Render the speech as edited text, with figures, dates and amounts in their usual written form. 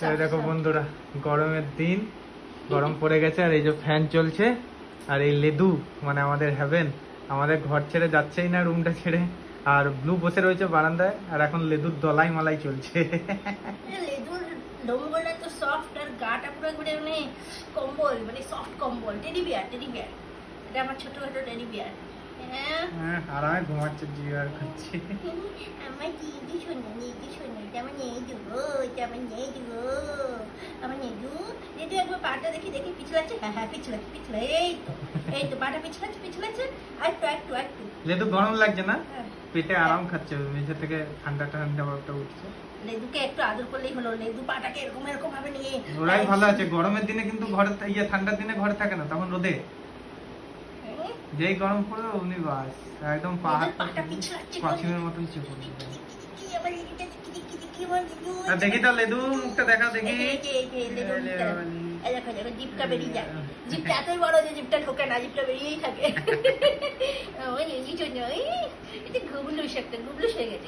দেখো বন্ধুরা, গরমের দিন, গরম পড়ে গেছে আর এই যে ফ্যান চলছে আর এই লেদু মানে আমাদের হ্যাভেন আমাদের ঘর ছেড়ে যাচ্ছেই না, রুমটা ছেড়ে। আর ব্লু বসে রয়েছে বারান্দায় আর এখন লেদুর দলাই মালাই চলছে। লেদুর লোমগুলো তো সফট আর গাটা পুরো একবারে মানে কম্বল, মানে সফট কম্বল। Teddy bear, teddy bear. এটা আমার ছোটখাটো টেডি বিয়ার। হ্যাঁ, আরামে ঘুমাচ্ছে, জিয়ার খাচ্ছে। আমার দিদি শোনো, দিদি শোনো, এটা আমার নেদু গো, এটা আমার নেদু গো, আমার নেদু। নেদু একবার পাটা দেখি দেখি পিছলাচ্ছে, হ্যাঁ হ্যাঁ পিছলাচ্ছে, পিছলা, এই তো পাটা পিছলাচ্ছে, পিছলাচ্ছে, একটু একটু একটু। লেদু গরম লাগছে না? হ্যাঁ। পেটে আরাম খাচ্ছে, মেঝে থেকে ঠান্ডা ঠান্ডা ভাবটা উঠছে। লেদুকে একটু আদর করলেই হলো, লেদু পাটাকে এরকম এরকম ভাবে নিয়ে। ওরাই ভালো আছে, গরমের দিনে কিন্তু ঘরে ঠান্ডার দিনে ঘরে থাকে না, তখন রোদে। হ্যাঁ। যেই গরম পড়বে উনি বাস একদম পাহাড় পাটা পিছলাচ্ছে, পাখির মতন চেপে উঠবে। আবার এদিকে দেখি দেখি দেখি আমার লেদু। আর দেখি তো লেদু মুখটা দেখা দেখি। এই যে লেদু মুখটা। এই দেখো দেখো জিপটা বেরিয়ে যায়। জিপটা এতই বড় যে জিপটা ঢোকে না, জিপটা বেরিয়েই থাকে। ওই লেজি জন্য এটা গুবলুস, একটা গুবলুস হয়ে গেছে।